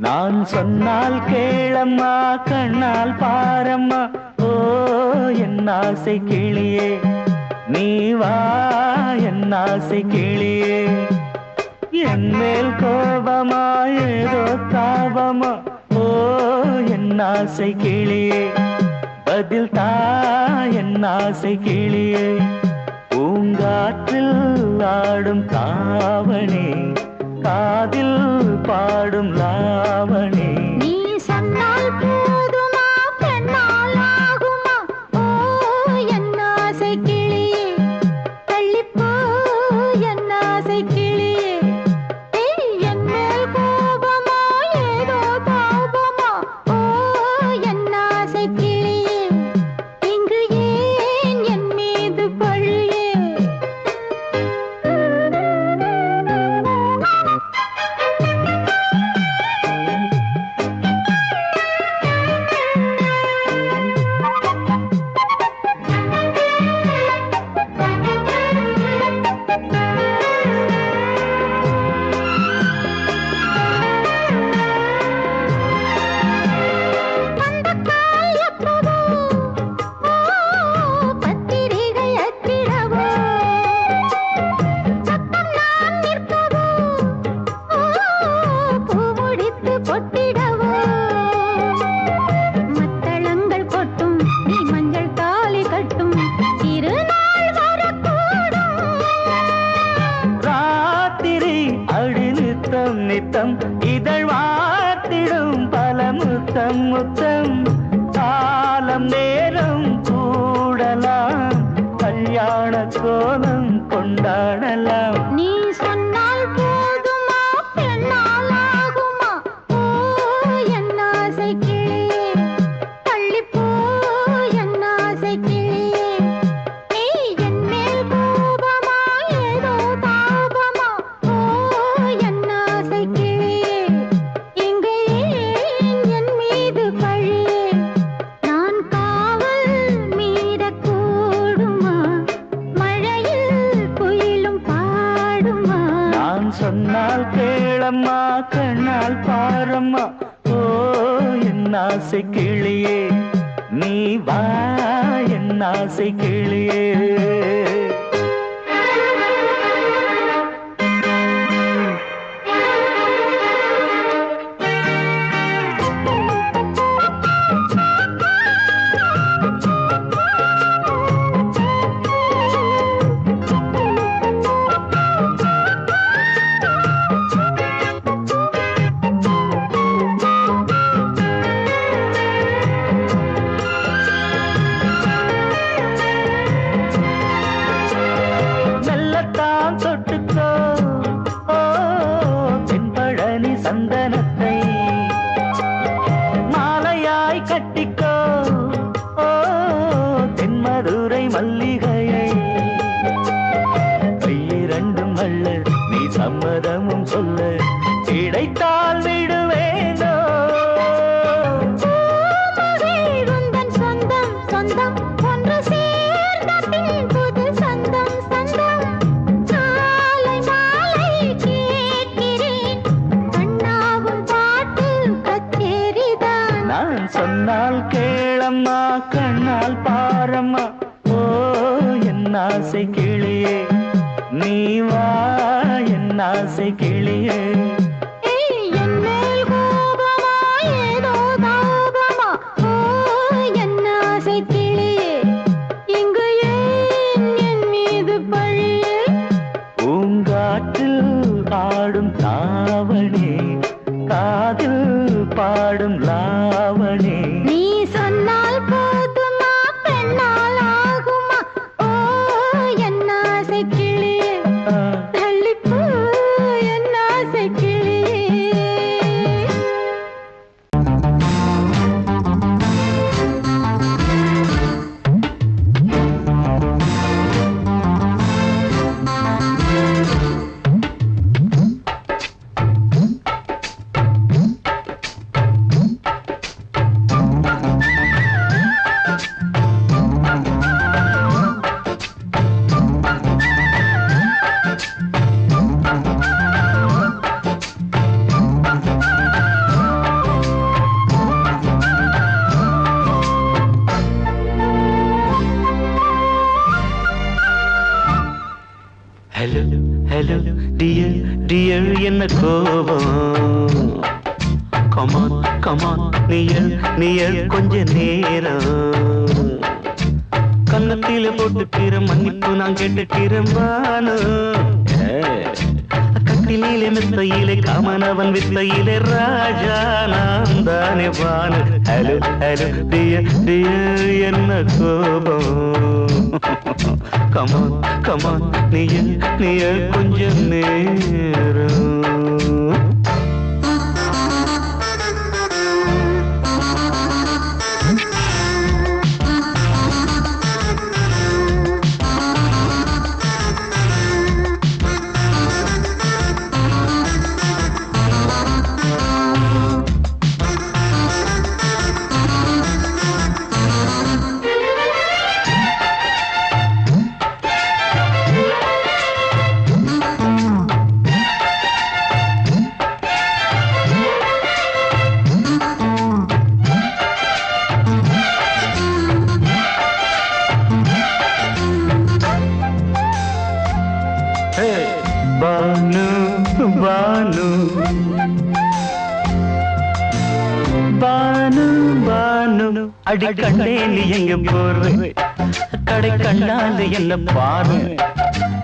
நான் சொன்னால் கேளம்மா கண்ணால் பாரம்மா ஓ என் ஆசை கிளியே நீ வா என் ஆசை கிளியே என் மேல் கோபமா ஏதோ தாபமா ஓ என் ஆசை கிளியே பதில் தா என் ஆசை கிளியே பூங்காற்றில் ஆடும் தாவணி காதில் பாடும் லாவணி நீ சொன்னால் போதுமா பெண்ணால் ஆகுமா ஓ என் ஆசை கிளியே தள்ளிப்போ என் ஆசை கிளியே என் மேல் கோபமா ஏதோ தாபமா ஓ என் ஆசை கிளியே இங்கு ஏன் என் மீது பழியே நித்தம் இதழ் வாத்திடும் பல முத்தம் முத்தம் காலம் நேரம் கூடலாம் கல்யாண கோலம் கொண்டாடலாம் நீ சொன்னால் போதுமா பெண்ணால் ஆகுமா ஓ என் ஆசை கிளியே தள்ளிப்போ என் ஆசை கிளியே நீ என் மேல் கோபமா ஏதோ தாபமா ஓ என் ஆசை கிளியே இங்கே ஏன் என் மீது பழியே நான் காவல் மீறக்கூடுமா மழையில் குயிலும் பாடுமா நான் சொன்னால் கேளம்மா கண்ணால் பாரம்மா ஓ என் ஆசை கிளியே நீ வா என் ஆசை கிளியே மெல்லத்தான் தொட்டுக்கோ ஓ தென்பழனி சந்தனத்தை மாலையாய் கட்டிக்கோ ஓ தென்மதுரை மல்லிகையை கையிரண்டும் அள்ள நீ சம்மதமும் சொல்ல கிடைத்தால் விடுவேனோ உந்தன் சொந்தம் சொந்தம் ஒன்று சேர்ந்த பின் புது சொந்தம் சொந்தம் மாலை மாலை கேட்கிறேன் கண்ணாவும் பாட்டு கச்சேரிதான் நான் சொன்னால் கேளம்மா கண்ணால் பாரம்மா ஓ என் ஆசை கிளியே நீ வா என் ஆசை கிளியே என் மேல் கோபமா ஏதோ தாபமா ஓ என் ஆசை கிளியே இங்கு ஏன் என் மீது பழியே பூங்காற்றில் ஆடும் தாவணி காதில் பாடும் லாவணி நீ சொன்னால் போதுமா பெண்ணால் ஆகுமா ஓ என் ஆசை கிளியே தள்ளிப்போ என் ஆசை கிளியே கோபம் கமான் கமான் நீயல் கொஞ்ச நேரம் கன்னத்தில போட்டுக்கிற மன்னிப்பு நான் கேட்டுக்கிறேன் பானு கட்டிலே மெத்தையிலே காமனவன் வித்தையிலே ராஜா நான் தானே பானு ஹலோ ஹலோ டியர் என்ன கோபம் கமான் கமான் நீயல் கொஞ்ச நேரம் பானு பானு பானு பானு அடி கண்டே நீ எங்க போற கடை கண்டாந்து என்ன பாரு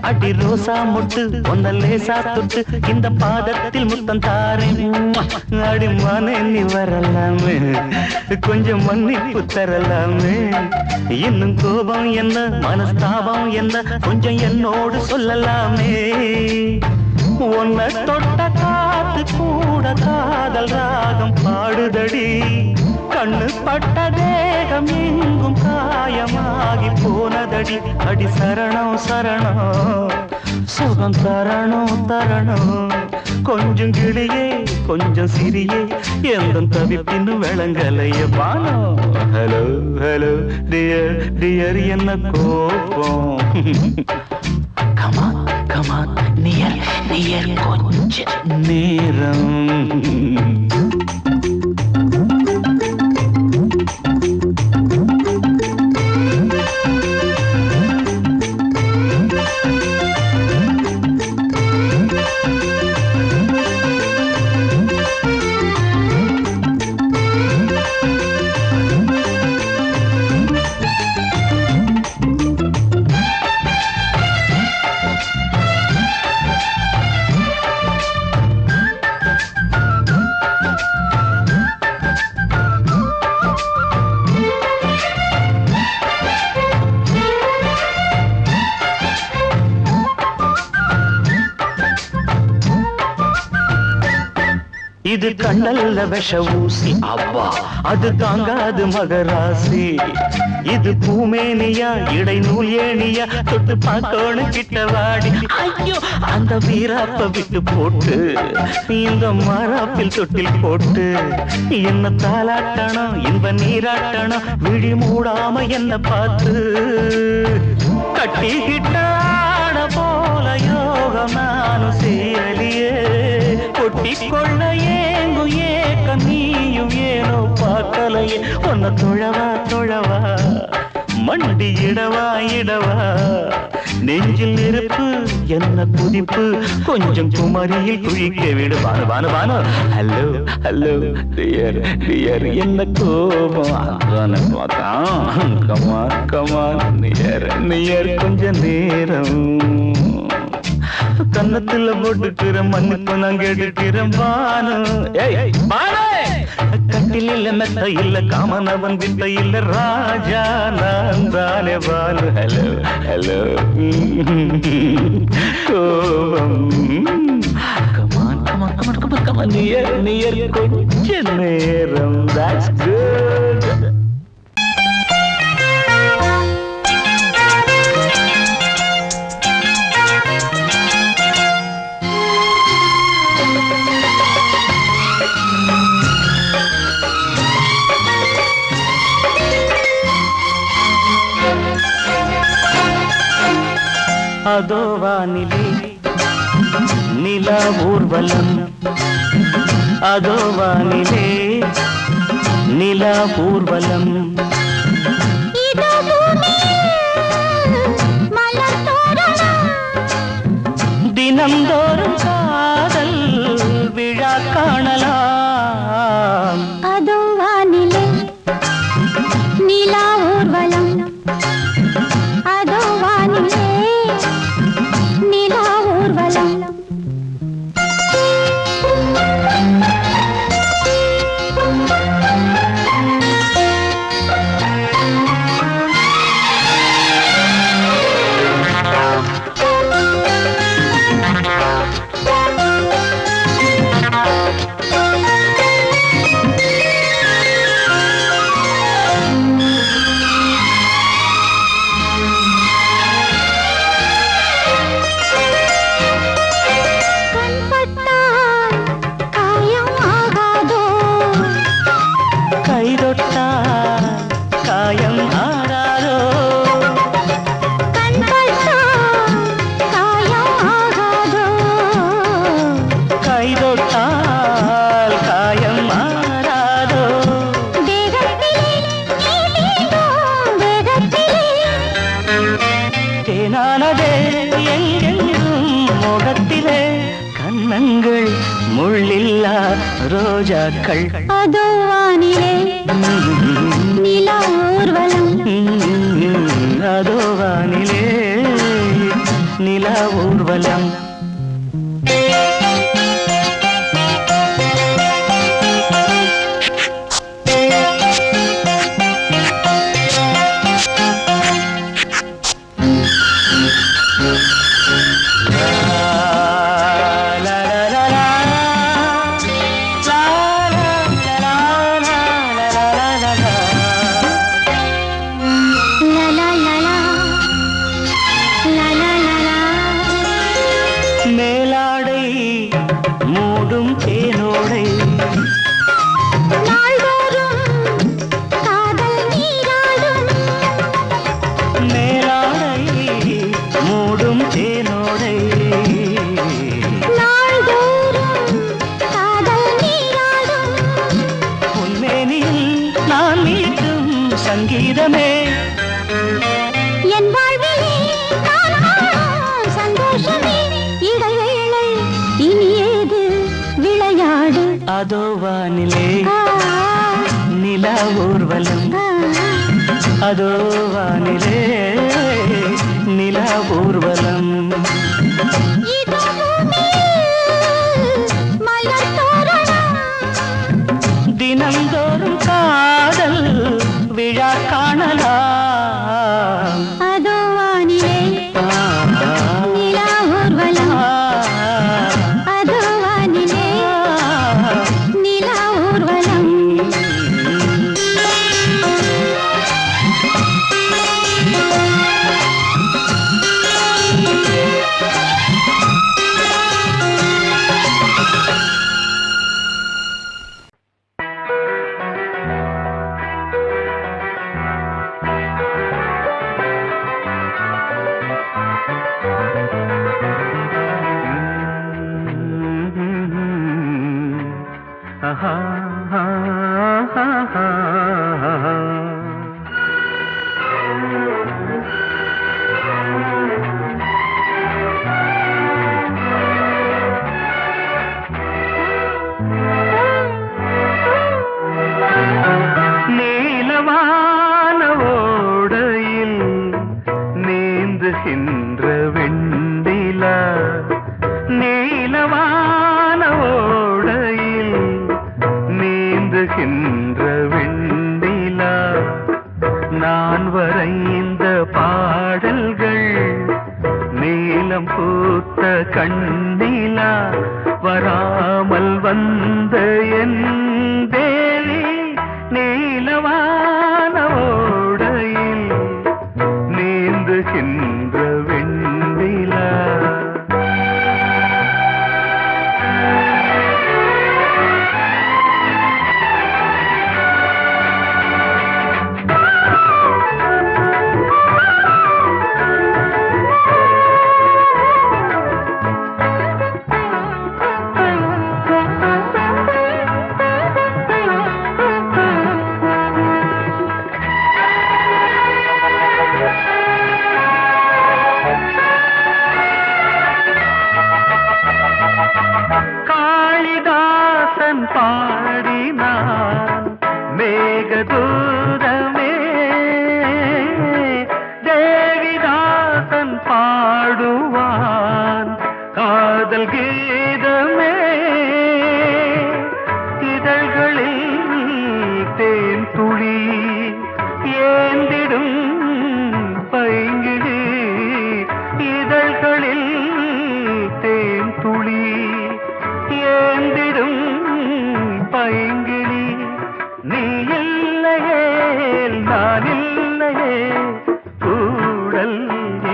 அடி ரோசா முட்டு ஒன்ன லேசா தொட்டு இந்த பாதத்தில் முத்தம் தாரேன் அடி மானே நீ வரலாமே கொஞ்சம் மன்னிப்பு தரலாமே இன்னும் கோபம் என்ன மனஸ்தாபம் என்ன கொஞ்சம் என்னோடு சொல்லலாமே உன்னை தொட்ட காத்து கூட காதல் ராகம் பாடுதடி கண்ணு பட்ட தேகம் எங்கும் காயமாகி போனதடி அடி சரணம் சரணம் சுகம் தரணும் தரணும் கொஞ்சம் கிளியே கொஞ்சம் சிறியே எந்த தவிப்பின்னு விளங்கலைய பானோ ஹலோ ஹலோ டியர் டியர் என்ன கோபம் கமான் கமான் நியர் கொஞ்ச நேரம் இது கண்ணல்ல விஷ ஊசி அவ்வா அது தாங்காது மகராசி இது பூமேனியா இடை நூல் ஏனியா தொட்டு பார்க்கணும் கிட்ட வாடி ஐயோ அந்த வீராப்ப விட்டு போட்டு இந்த மாறாப்பில் தொட்டில் போட்டு என்ன தாளாட்டணும் இன்ப நீராட்டணும் விழி மூடாம என்ன பார்த்து கட்டிக்கிட்டாட போல யோகம் நானும் சேரலியே கொட்டிக்கொள்ள ஏங்கு ஏக்க நீயும் ஏனோ பார்க்கலையே உன்னை தொழவா தொழவா மண்டி இடவா இடவா நெஞ்சில் நெருப்பு என்ன குதிப்பு கொஞ்சம் குமரியில் குழிக்க விடு Banu Banu Banu hello hello dear dear என்ன கோபம் அதான பார்த்தான் கமான் கமான் நியர் கொஞ்ச நேரம் கன்னத்துல போட்டுக்கிற மன்னிப்பு நான் கேட்டுக்கிறேன் பானு கட்டில மெத்த இல்ல காமனவன் வித்த இல்ல ராஜா நான் தானே பானு ஹலோ ஹலோ கோபம் come on come on come on come on come on near கொஞ்ச நேரம் that's good அதோ வானிலே நிலா ஊர்வலம் அதோ வானிலே நிலா ஊர்வலம் தினந்தோறும் காதல் ரோஜாக்கள் அதோ வானிலே நிலா ஊர்வலம் அதோ வானிலே நிலா ஊர்வலம் மேலாடை மூடும் தேனோடை மேலாடை மூடும் தேனோடை உன்மேனில் நான் மீட்டும் சங்கீதமே என் வாழ்விலே சந்தோஷமே இடைவேளை இனியேது விளையாடு அதோ வானிலே நிலா ஊர்வலம் அதோ வானிலே நிலா ஊர்வலம் தினந்தோறும் காதல் விழா காணலாம் அதோ வானிலே நிலா ஊர்வலம் அதோ வானிலே நிலா ஊர்வலம் நீலவான ஓடையில் நீந்துகின்ற வெண்டிலா நீலவான ஓடையில் நீந்துகின்ற வெண்டிலா நான் வரைந்த பாடல்கள் நீலம் பூத்த கண்ணிலா வராமல் வந்த என் தேவி நீலவான ஓடையில் நீந்துகின்ற வெண்ணிலா காளிதாசன் பாடினான் மேகதூதமே தேவிதாசன் பாடுவான் காதல் கீதமே இதழ்களில் தேன் துளி ஏந்திடும் பைங்கிழி இதழ்களில் தேன் துளி ஏந்திடும் பைங்கிளி நீ இல்லையே நான் இல்லையே கூடல்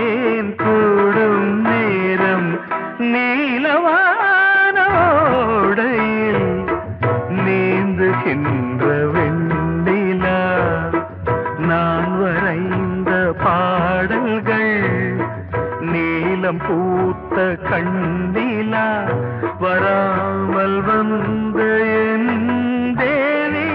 ஏன் கூடும் நேரம் நீலவானோடையில் நீந்துகின்ற வெண்ணிலா நான் வரைந்த பாடல்கள் நீலம் பூத்த கண்ணிலா வராமல் வந்த என் தேவி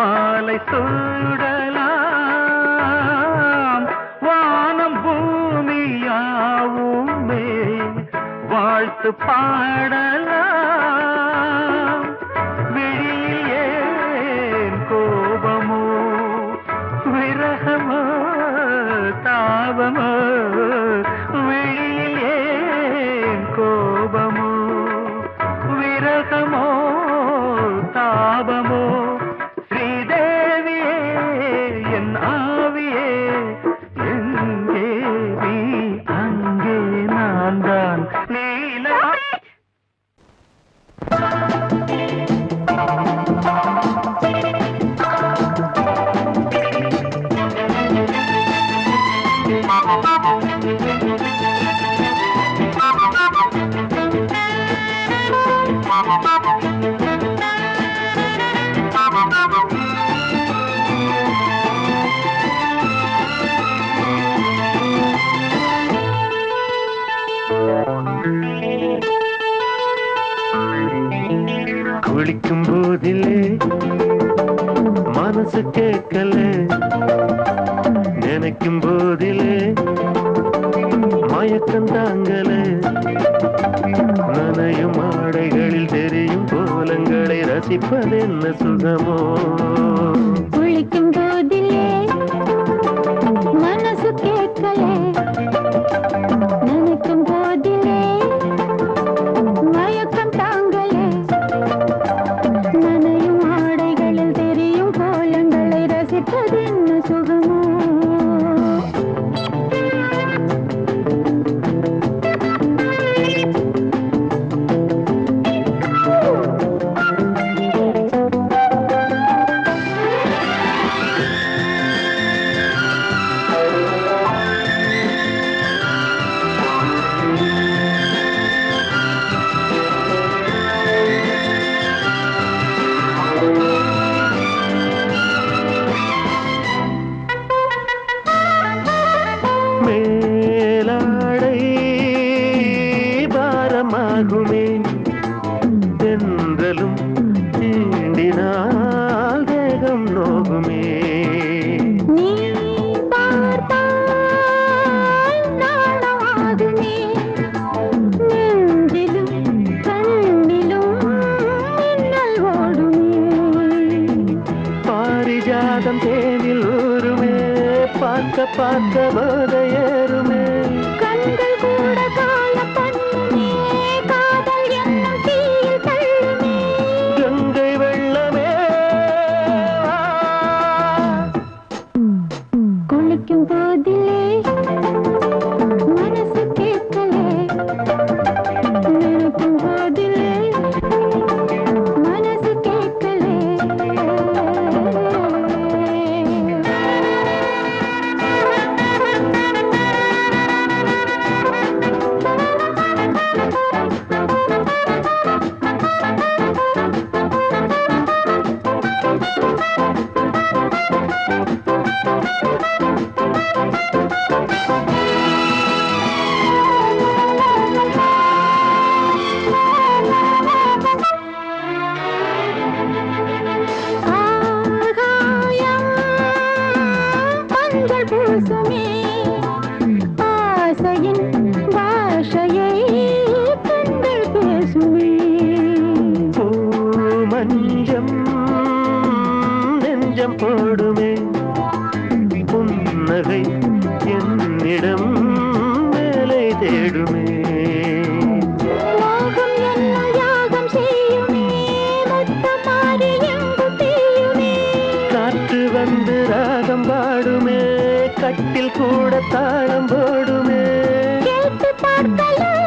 மாலை சூடலாம் வானம் பூமியாவுமே வாழ்த்து பாடலாம் விழியில் ஏன் கோபமோ விரகமோ தாபமோ விழியில் ஏன் கோபமோ விரகமோ தாபமோ ஸ்ரீதேவியே என் ஆவியே எங்கே நீ அங்கே நான் தான் நீல குளிக்கும் போதிலே மனசு கேட்கல நினைக்கும் போதிலே மயக்கம் தாங்கல நனையும் ஆடைகளில் தெரியும் கோலங்களை ரசிப்பதென்ன சுகமோ குளிக்கும் போதிலே மனசு கேட்கல நினைக்கும் போதிலே மயக்கம் தாங்கலே நனையும் ஆடைகளில் தெரியும் கோலங்களை ரசிப்பதென்ன சுகமோ மேலாடை பாரமாகுமே தென்றலும் தீண்டினால் தேகம் நோகுமே நீ பார்த்தால் நாணமாகுமே நெஞ்சிலும் கண்ணிலும் மின்னல் ஓடுமே பாரிஜாதம் தேனில் ஊருமே பார்க்க பார்க்க போதையேறுமே கண்கள் கூட காய பண்ணுமே காதல் என்னும் தீயில் தள்ளுமே கங்கை வெள்ளமே குளிக்கும் போதிலே மனசு கேட்கலே நினைக்கும் போதிலே மனசு கேட்கலே ஆகாயம் மஞ்சள் பூசுமே ஆசையின் பாஷையை கண்கள் பேசுமே மஞ்சம் நெஞ்சம் போடுமே புன்னகை என்னிடம் மேலே தேடுமே மோகம் என்னும் யாகம் செய்யுமே முத்தம் மாறி எங்கும் தீயுமே காற்று வந்து ராகம் பாடுமே கட்டில் கூட தாளம் போடுமே கேட்டு பார்க்கலாம்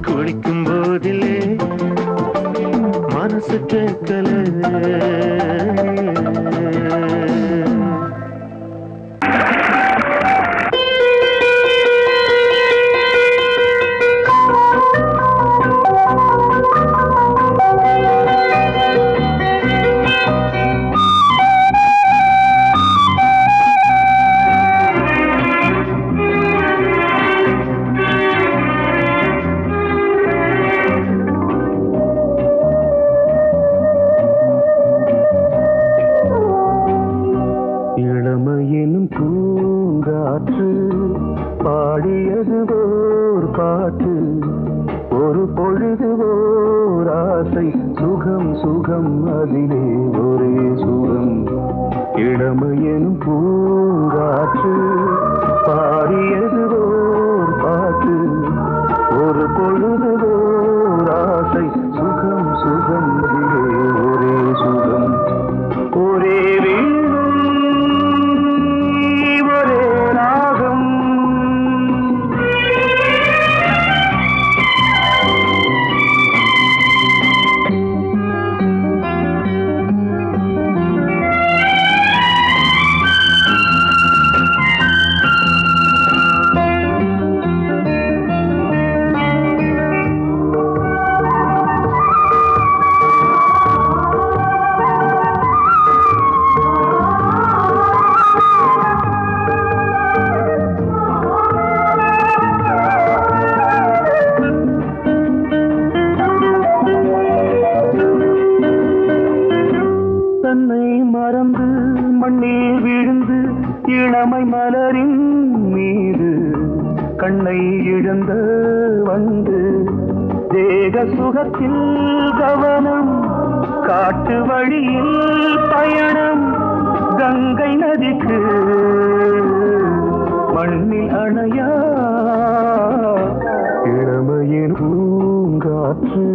குளிக்கும் போதிலே மனசு கேட்கல சுகம் சுகம் அதிலே ஒரே சுகம் இளமையெனும் பூங்காற்று பாடியது ஓர் பாட்டு ஒரு பொழுதுதோர் ஆசை சுகம் சுகம் அதிலே ஒரே சுகம் ஒரே வீணை ஒரே ராகம் மண்ணில் விழுந்து இளமை மலரின் மீது கண்ணை இழந்த வந்து தேக சுகத்தில் கவனம் காட்டு வழியில் பயணம் கங்கை நதிக்கு மண்ணில் அணையா இளமையின் பூங்காற்று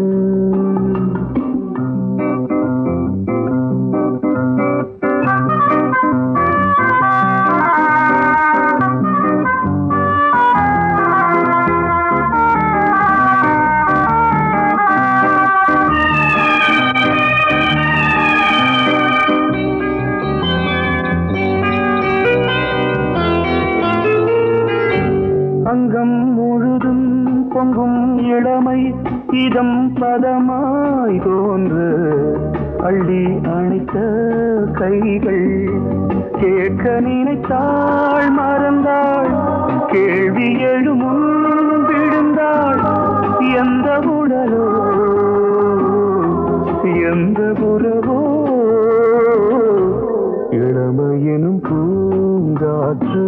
அங்கம் முழுதும் பொங்கும் இளமை இதம் பதமாய் தோன்று அள்ளி அணைத்த கைகள் கேட்க நினைத்தாள் மறந்தாள் கேள்வி எழுமுன் விழுந்தாள் எந்த உடலோ எந்த புறவோ இளமையெனும் பூங்காற்று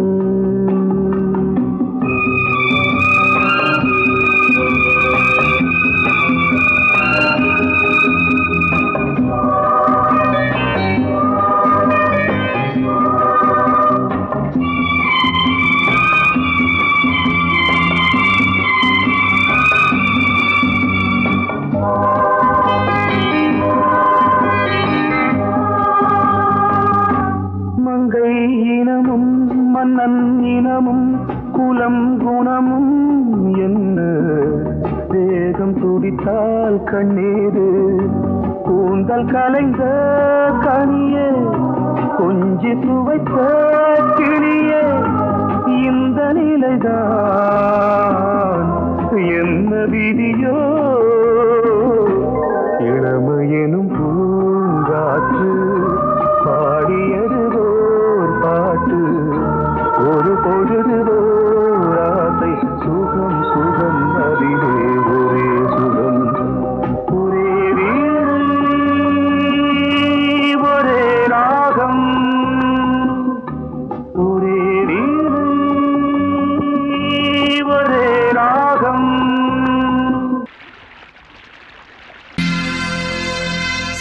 இனமும் மன்னன் இனமும் குலம் குணமும் என்ன வேகம் துடித்தால் கண்ணீரு கூந்தல் கலைந்த கனியே கொஞ்சி துவைத்த கிளியே இந்த நிலைதான் என்ன விதியோ இளமையெனும் பூங்காற்று பாடியது பாட்டு ஒரு பொழுது ஆசை சுகம் சுகம் அதிலே ஒரே சுகம் ஒரே வீணை ஒரே ராகம் ஒரே வீணை ஒரே ராகம்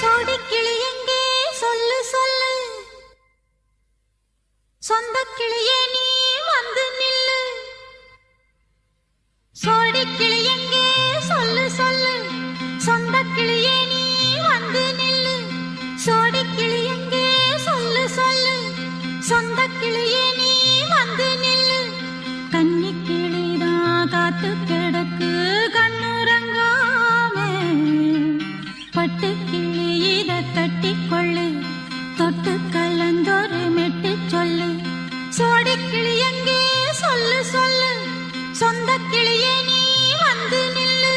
சோடிக்கிளி எங்கே சொல்லு சொல்லு சொந்த கிளியே நீ வந்து நில்லு சோடி கிளி எங்கே சொல்லு சொல்லு சொந்த கிளியே நீ வந்து நில்லு சோடி கிளி எங்கே சொல்லு சொல்லு சொந்த கிளியே நீ வந்து நில்லு கன்னி கிளிதான் காத்து கிடக்கு கண்ணுறங்காமே பட்டு கிளி இத கட்டிக்கொள்ளு தொட்டு கலந்தொரு மெட்டு சொல்லு சோடி கிளி எங்கே சொல்லு சொல்லு சொந்த கிளியே நீ வந்து நில்லு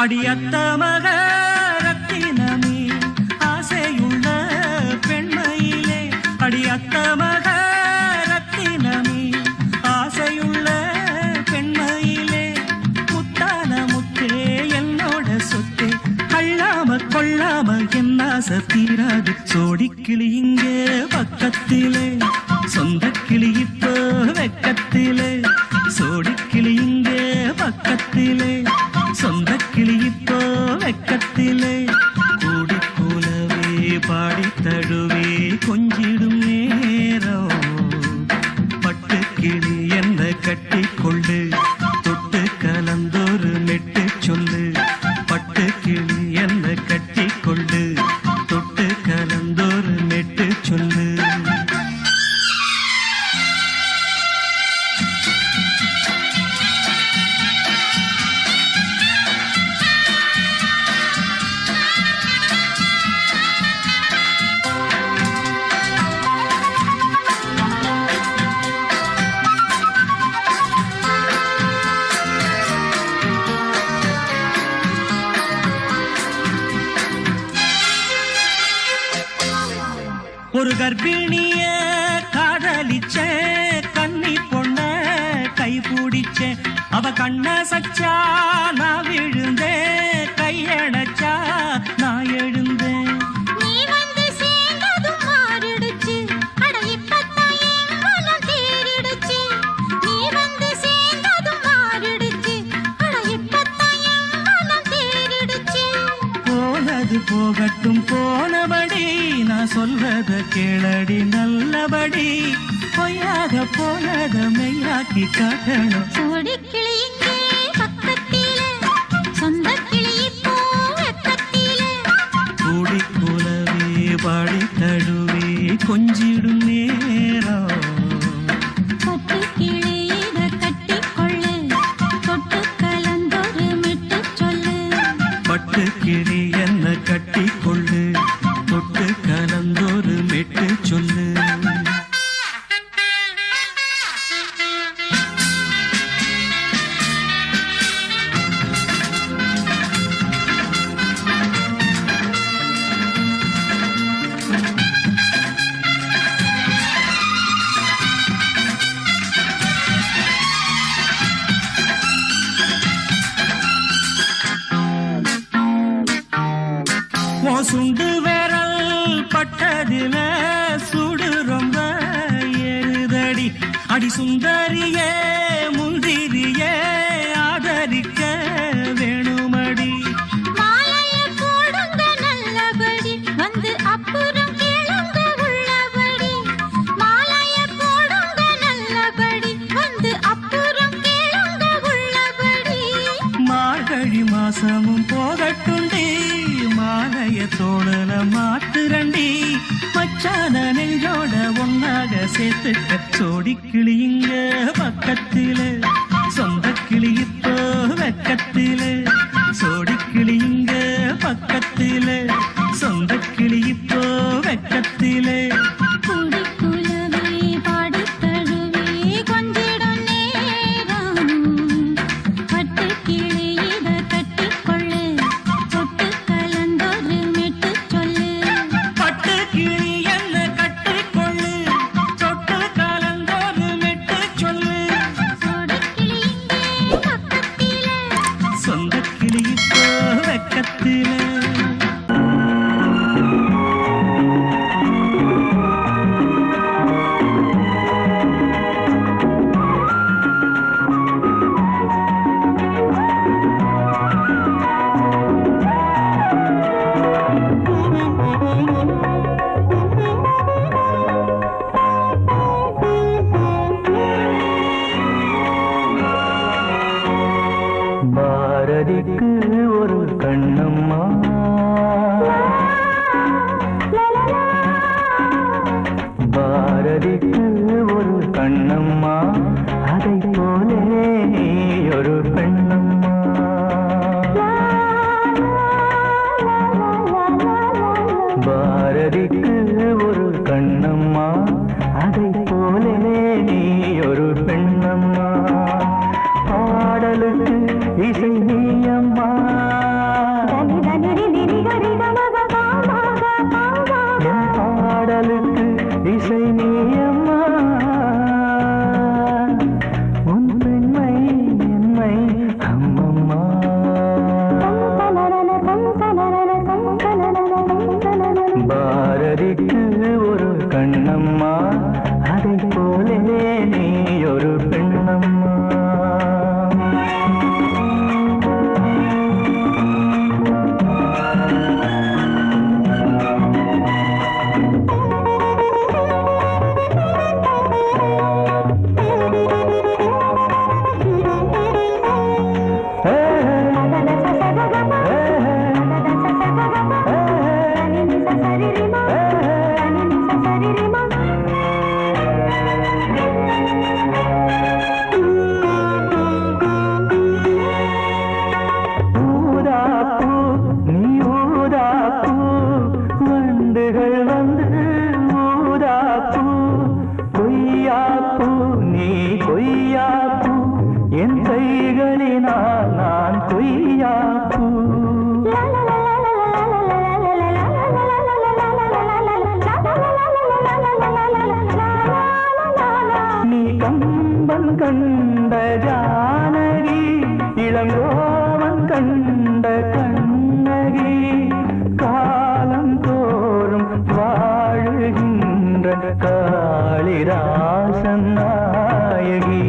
அடியத்த மக ரத்தினமே ஆசையுள்ள பெண்மையிலே அடியத்த மக ரத்தினமே ஆசையுள்ள பெண்மையிலே முத்தான முத்தே என்னோட சொத்தே அள்ளாம கொள்ளாம என் ஆசை தீராது அது சோடிக்கிளி இங்கே பக்கத்திலே, சொந்த கிளி இப்போ வெக்கத்திலே. சோடிக்கிளி இங்கே பக்கத்திலே, சொந்த கிளி இப்போ வெக்கத்திலே. கூடி கூலவே பாடி தழுவே கொஞ்சிடும் நேரம், பட்டு கிளி என்ன கட்டி கொள்ளு, தொட்டு கலந்தொரு மெட்டு சொல்லு. பட்டு கிளி என்ன கட்டி கொள்ளு, தொட்டு கலந்தொரு மெட்டு சொல்லு. ஒரு கர்ப்பிணிய காதலிச்ச கன்னி பொண்ண கை பிடிச்ச, அவ கண்ண சச்சா நான் விழுந்தேன், கையடைச்சா நான் எழுந்தேன். நீ வந்து சேர்ந்ததும் மாறிடுச்சு, அட இப்பத்தான் என் மனம் தேறிடுச்சு. நீ வந்து சேர்ந்ததும் மாறிடுச்சு, அட இப்பத்தான் என் மனம் தேறிடுச்சு. போனது போகட்டும் போனபடி, நான் சொல்வத கேளடி நல்லபடி. பொய்யாக போனத மெய்யாக்கி காட்டணும். சோடிக்கிளி இங்கே பக்கத்திலே, சொந்த கிளி இப்போ வெக்கத்திலே. கூடி கூலவே பாடி தழுவே கொஞ்சிடும் நேரம், பட்டு கிளி இத கட்டிக்கொள்ளு, தொட்டு கலந்தொரு மெட்டு சொல்லு. பட்டு கிளி என்ன கட்டி கொள்ளு, தொட்டு கலந்தொரு மெட்டு சொல்லு. சுண்டு விரல் பட்டதில சுடு ரொம்ப ஏறுதடி. அடி சுந்தரியே முந்திரியே ஆதரிக்க வேணுமடி. மாலைய போடுங்க நல்லபடி, வந்து அப்புறம் கேளுங்க உள்ளபடி. மாலைய போடுங்க நல்லபடி, வந்து அப்புறம் கேளுங்க உள்ளபடி. மார்கழி மாசமும் போகட்டுண்டி, மாலைய தோழல மாத்துரண்டி. மச்சான நெஞ்சோட ஒன்னாக சேர்த்துக்க. சோடிக்கிளி இங்க பக்கத்திலே, சொந்த கிளி இப்போ வெக்கத்திலே. சோடிக்கிளி இங்க பக்கத்திலே, சொந்த கிளி இப்போ வெக்கத்திலே. கூடி குலவே பாடி தழுவே கொஞ்சிடும் நேரம், பட்டு கிளி இத கட்டிக்கொள்ளு, தொட்டு கலந்தொரு மெட்டு சொல்லு. பட்டு கிளி என்ன கட்டிக்கொள்ளு, தொட்டு கலந்தொரு மெட்டு சொல்லு. சோடிக்கிளி இங்கே பக்கத்திலே, சொந்த கிளி இப்போ வெக்கத்திலே. பாரதிக்கு ஒரு கண்ணம்மா, பாரதிக்கு ஒரு கண்ணம்மா, அதை போலே நீ ஒரு பெண்ணம்மா. பாரதிக்கு ஒரு கண்ணம்மா, அதை போலே நீ ஒரு பெண்ணம்மா. பாடலுக்கு இசை நீயம்மா, பாடலுக்கு இசை நீயம்மா. உன் பெண்மை என்னை அம்மம்மா. பாரதிக்கு பாரதிக்கு ஒரு கண்ணம்மா அதை போலே நீ ஒரு பெண்ணம்மா. கண்ட ஜானகி இளங்கோவன் கண்ட கண்ணகி காலம் தோறும் வாழுகின்ற காளிதாசன் நாயகி.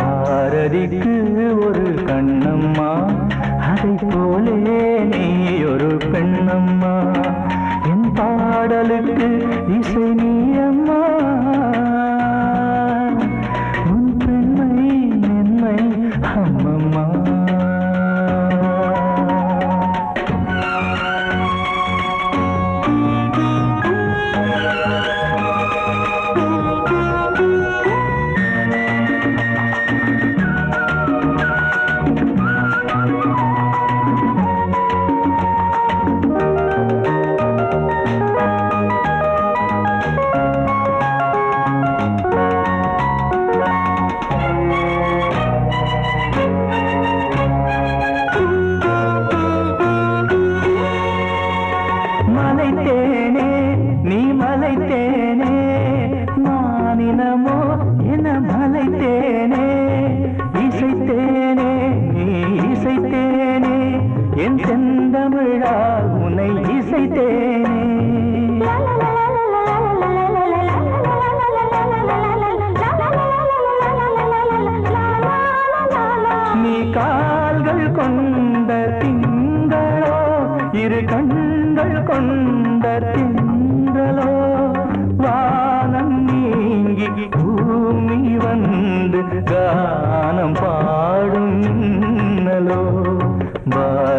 பாரதிக்கு ஒரு கண்ணம்மா அதை போலே நீ ஒரு பெண்ணம்மா. என் பாடலுக்கு இசை நீ அம்மா.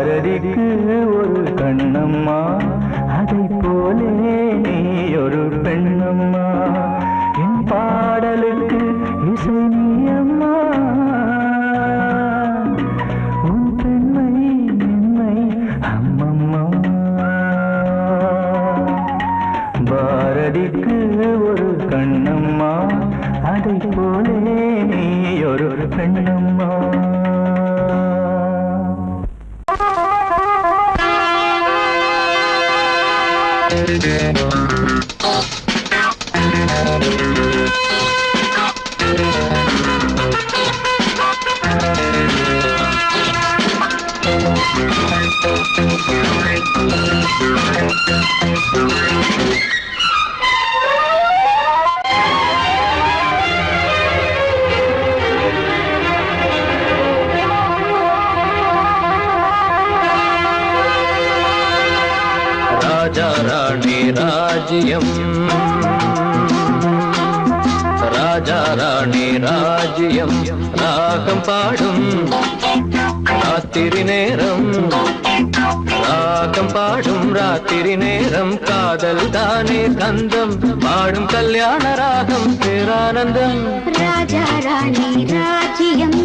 பாரதிக்கு ஒரு கண்ணம்மா அதை போலே நீ ஒரு பெண்ணம்மா. என் பாடலுக்கு இசை நீ அம்மா. உன் பெண்மை என்னை அம்மம்மா. பாரதிக்கு ஒரு கண்ணம்மா அதை போலே நீ ஒரு பெண்ணம்மா. ராஜாராணி ராஜ்யம் ராஜாராணி ராஜ்யம் ராகம் பாடும் ராத்திரி நேரம் ராகம் பாடும் ராத்திரி நேரம் காதல் தானே கந்தம் பாடும் கல்யாண ராகம் பேரானந்தம். ராஜாராணி ராஜ்யம்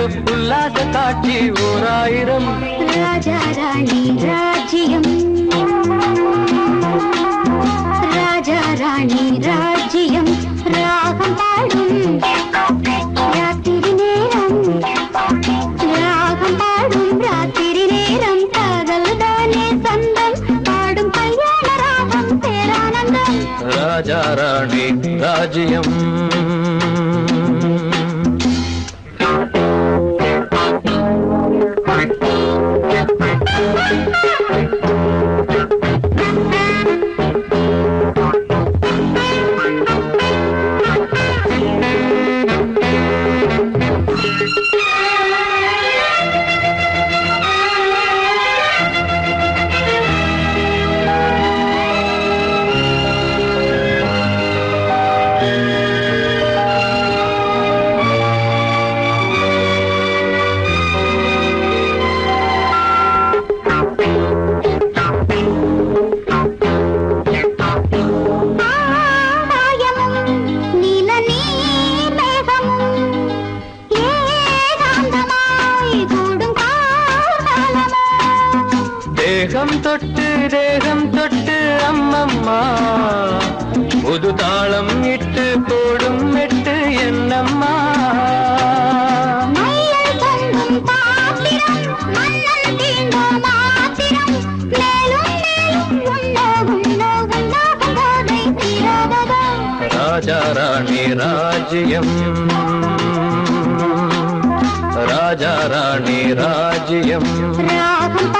ஏதோ உல்லாச காட்சி ஓராயிரம். ராஜா ராணி ராஜ்யம், ராஜா ராணி ராஜ்யம், ராகம் பாடும் ராத்திரி நேரம், ராகம் பாடும் ராத்திரி நேரம், காதல் தானே சொந்தம், பாடும் கல்யாண ராகம் பேரானந்தம். ராஜா ராணி ராஜ்யம். தேகம் தொட்டு அம்மம்மா புது தாளம் இட்டு போடும் மெட்டு என்னம்மா. ராஜா ராணி ராஜ்யம், ராஜா ராணி ராஜ்யம். ராகம்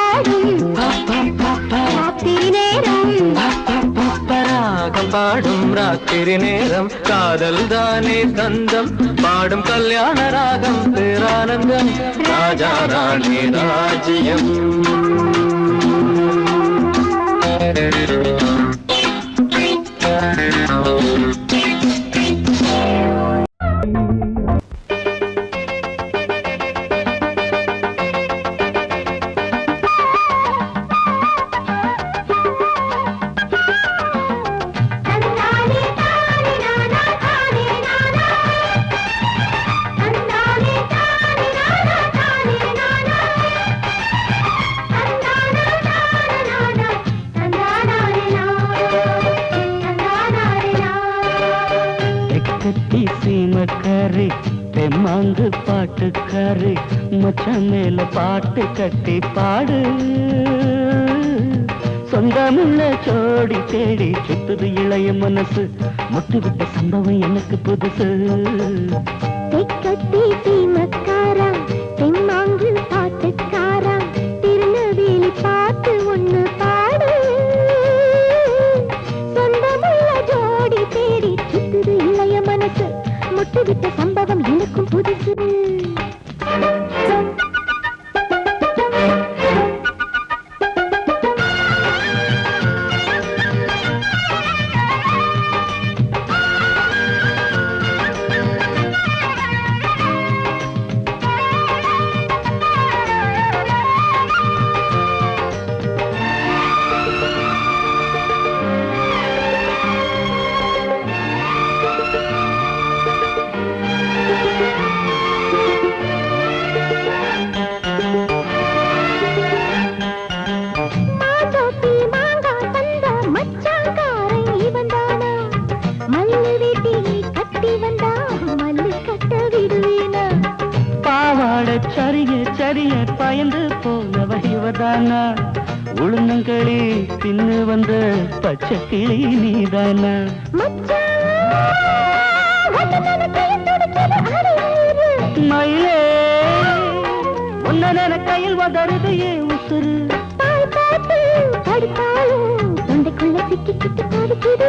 பாடும் ராத்திரி நேரம், காதல் தானே கந்தம், பாடும் கல்யாண ராகம் பேரானந்தம். ராஜா ராணி ராஜ்யம். சீமக்காரி தெம்மாங்கு பாட்டுக்காரி, மச்சான் மேல பாட்டு கட்டி பாடு. சொந்தமுள்ள ஜோடி தேடி சுத்துது இளைய மனசு, முட்டு விட்ட சம்பவம் எனக்கு புதுசு. கட்டி சீமக்காரா தெம்மாங்கு பாட்டுக்காரா, திருநெல்வேலி பாட்டு ஒண்ணு பாடு. சொந்தமுள்ள ஜோடி தேடி சுத்துது இளைய மனசு, முட்டு விட்ட சம்பவம் எனக்கும் புதுசு. சரிய பயந்து போனவ இவதானா, உளுந்தங்களி தின்னு வந்த பச்சை கிளி நீதானா. மயிலே உன்ன கையில் வதருது ஏன் உசுறு, தொண்டைக்குள்ள சிக்கி சிக்கி பாதிக்குது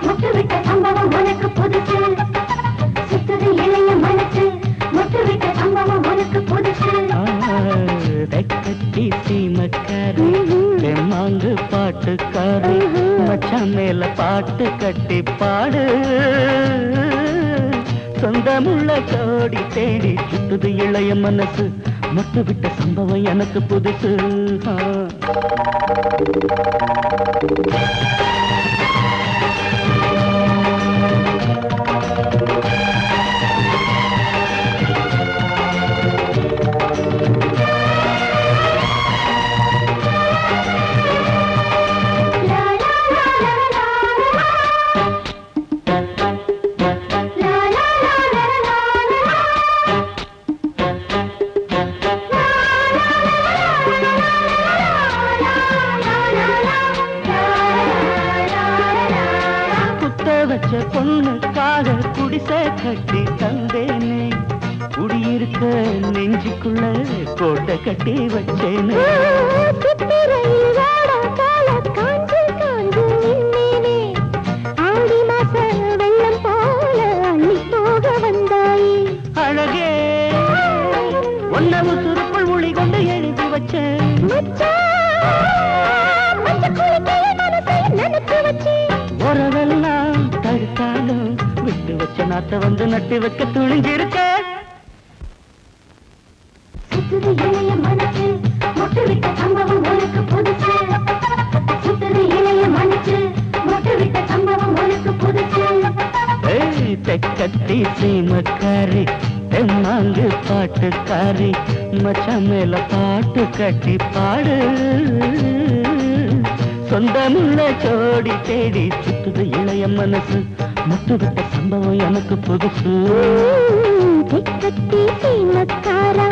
முட்டுவிட்ட சம்பவம் உனக்கு புதுசு, சுத்துது இளைய மனசு, முட்டுவிட்ட சம்பவம் உனக்கு புதுசு. கட்டி சீமக்காரி தெம்மாங்கு பாட்டுக்காரி, மச்சான் மேல பாட்டு கட்டி பாடு. சொந்தமுள்ள ஜோடி தேடி சுத்துது இளைய மனசு, முட்டு விட்ட சம்பவம் எனக்கு புதுசு. உனக்காக குடிசை கட்டி தந்தேனே குடியிருக்க நெஞ்சுக்குள்ள கோட்டை கட்டி வச்சேனே சித்திரையில் வாடா கால காஞ்சு காஞ்சு நின்னேனே ஆடி மாச வெள்ளம் போல அள்ளி போக வந்தாயே அழகே ஒன்னவு சுருக்குள் ஒளி கொண்டு எழுதி வச்சேன் உறவெல்லாம் தடுத்தாலும் விட்டு வச்ச நாத்த வந்து நட்டு வைக்க துணிஞ்சிருக்க சுத்துது இளைய மனசு மொட்டு விட்ட சம்பவம் உனக்கு புதுசு சுத்துது இளைய மனசு மொட்டு விட்ட சம்பவம் உனக்கு புதுசு ஏய் தெக்கத்தி சீமக்காரி தெம்மாங்கு பாட்டுக்காரி மச்சான் மேல பாட்டு கட்டி பாடு சொந்தமுள்ள ஜோடி தேடி சுத்துது இளைய மனசு முட்டு விட்ட சம்பவம் எனக்கு புதுசு தெக்கத்தி சீமக்காரா